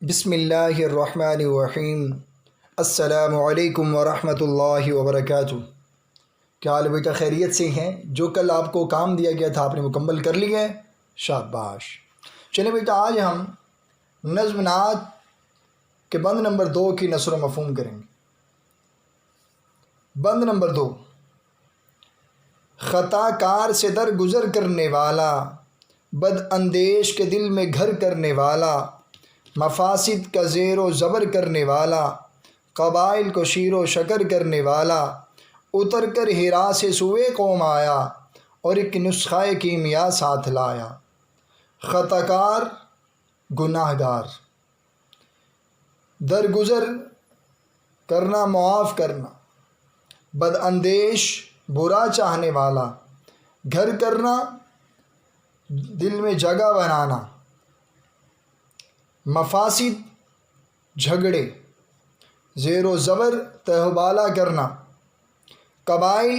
بسم اللہ الرحمن الرحیم۔ السلام علیکم ورحمۃ اللہ وبرکاتہ۔ کیا حال بیٹا، خیریت سے ہیں؟ جو کل آپ کو کام دیا گیا تھا آپ نے مکمل کر لیا ہے؟ شاباش۔ چلیں بیٹا، آج ہم نظم نعت کے بند نمبر 2 کی نثر و مفہوم کریں گے۔ بند نمبر 2: خطا کار سے در گزر کرنے والا، بد اندیش کے دل میں گھر کرنے والا، مفاسد کا زیر و زبر کرنے والا، قبائل کو شیر و شکر کرنے والا، اتر کر ہرا سے سوئے قوم آیا، اور ایک نسخہ کیمیا ساتھ لایا۔ خطا کار گناہ گار، درگزر کرنا معاف کرنا، بد اندیش برا چاہنے والا، گھر کرنا دل میں جگہ بنانا، مفاسد جھگڑے، زیر و زبر تہ و بالا کرنا، قبائل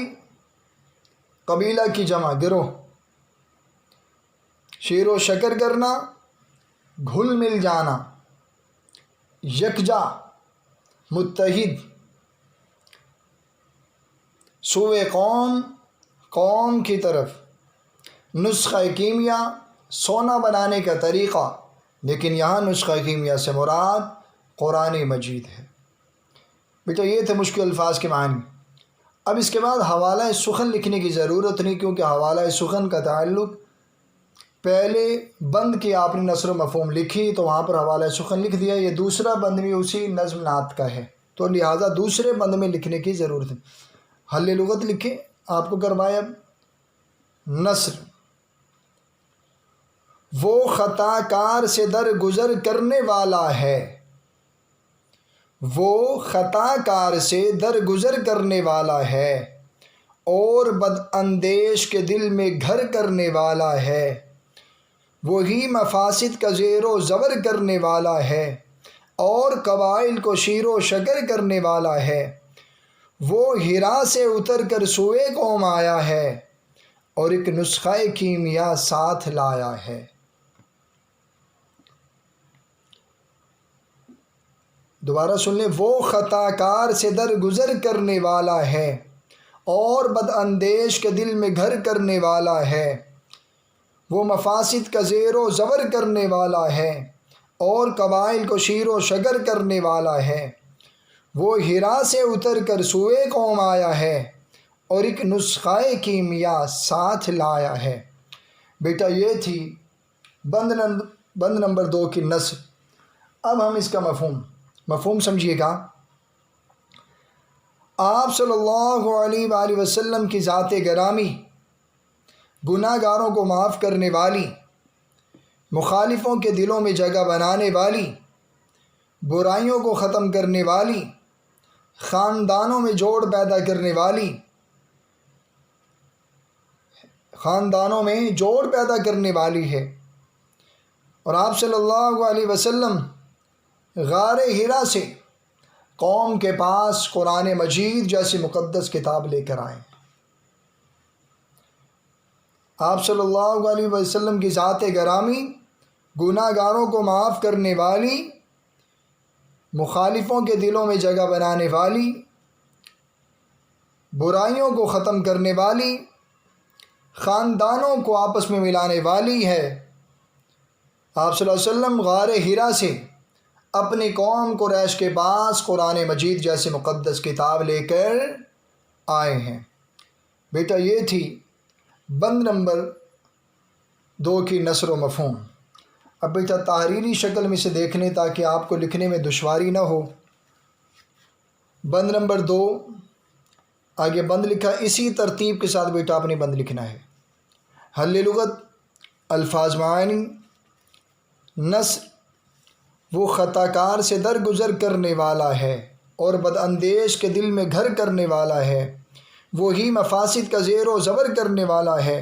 قبیلہ کی جمع گروہ، شیر و شکر کرنا گھل مل جانا، یکجا متحد، سوئے قوم قوم کی طرف، نسخہ کیمیا سونا بنانے کا طریقہ، لیکن یہاں نسخہ کیمیا سے مراد قرآن مجید ہے۔ بیٹا یہ تھے مشکل الفاظ کے معنی۔ اب اس کے بعد حوالہ سخن لکھنے کی ضرورت نہیں، کیونکہ حوالہ سخن کا تعلق پہلے بند کی آپ نے نثر و مفہوم لکھی تو وہاں پر حوالہ سخن لکھ دیا، یہ دوسرا بند بھی اسی نظم نعت کا ہے، تو لہٰذا دوسرے بند میں لکھنے کی ضرورت ہے۔ حل لغت لکھیں، آپ کو کروایا نثر: وہ خطا کار سے در گزر کرنے والا ہے، وہ خطا کار سے در گزر کرنے والا ہے، اور بد اندیش کے دل میں گھر کرنے والا ہے، وہی مفاسد کا زیر و زبر کرنے والا ہے، اور قبائل کو شیر و شکر کرنے والا ہے، وہ ہرا سے اتر کر سوئے قوم آیا ہے، اور ایک نسخہ کیمیا ساتھ لایا ہے۔ دوبارہ سن لیں: وہ خطا کار سے در گزر کرنے والا ہے، اور بد اندیش کے دل میں گھر کرنے والا ہے، وہ مفاسد کا زیر و زبر کرنے والا ہے، اور قبائل کو شیر و شکر کرنے والا ہے، وہ ہرا سے اتر کر سوئے قوم آیا ہے، اور ایک نسخہ کیمیا ساتھ لایا ہے۔ بیٹا یہ تھی بند نمبر 2 کی نثر۔ اب ہم اس کا مفہوم سمجھیے گا۔ آپ صلی اللہ علیہ وآلہ وسلم کی ذات گرامی، گناہ گاروں کو معاف کرنے والی، مخالفوں کے دلوں میں جگہ بنانے والی، برائیوں کو ختم کرنے والی، خاندانوں میں جوڑ پیدا کرنے والی، خاندانوں میں جوڑ پیدا کرنے والی ہے۔ اور آپ صلی اللہ علیہ وسلم غار ہرا سے قوم کے پاس قرآن مجید جیسی مقدس کتاب لے کر آئے۔ آپ صلی اللہ علیہ وسلم کی ذات گرامی، گناہ گاروں کو معاف کرنے والی، مخالفوں کے دلوں میں جگہ بنانے والی، برائیوں کو ختم کرنے والی، خاندانوں کو آپس میں ملانے والی ہے۔ آپ صلی اللہ علیہ وسلم غار ہرا سے اپنی قوم قریش کے پاس قرآن مجید جیسے مقدس کتاب لے کر آئے ہیں۔ بیٹا یہ تھی بند نمبر 2 کی نثر و مفہوم۔ اب بیٹا تحریری شکل میں سے دیکھ لیں تاکہ آپ کو لکھنے میں دشواری نہ ہو۔ بند نمبر 2 آگے بند لکھا، اسی ترتیب کے ساتھ بیٹا آپ نے بند لکھنا ہے۔ حل لغت، الفاظ معانی، نثر: وہ خطا کار سے در گزر کرنے والا ہے، اور بد اندیش کے دل میں گھر کرنے والا ہے، وہی مفاسد کا زیر و زبر کرنے والا ہے،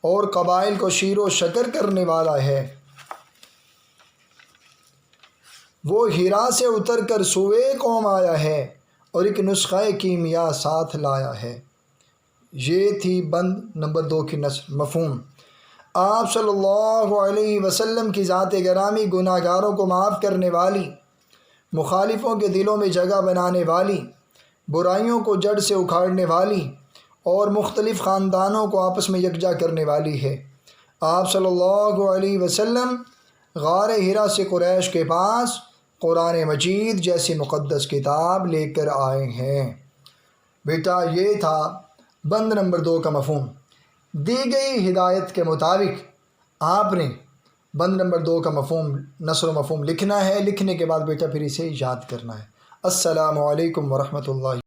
اور قبائل کو شیر و شکر کرنے والا ہے، وہ ہرا سے اتر کر سوئے قوم آیا ہے، اور ایک نسخہ کیمیا ساتھ لایا ہے۔ یہ تھی بند نمبر 2 کی نثر مفہوم۔ آپ صلی اللہ علیہ وسلم کی ذات گرامی گناہ گاروں کو معاف کرنے والی، مخالفوں کے دلوں میں جگہ بنانے والی، برائیوں کو جڑ سے اکھاڑنے والی اور مختلف خاندانوں کو آپس میں یکجا کرنے والی ہے۔ آپ صلی اللہ علیہ وسلم غار حرا سے قریش کے پاس قرآن مجید جیسی مقدس کتاب لے کر آئے ہیں۔ بیٹا یہ تھا بند نمبر 2 کا مفہوم۔ دی گئی ہدایت کے مطابق آپ نے بند نمبر 2 کا مفہوم نثر و مفہوم لکھنا ہے۔ لکھنے کے بعد بیٹا پھر اسے یاد کرنا ہے۔ السلام علیکم ورحمۃ اللہ۔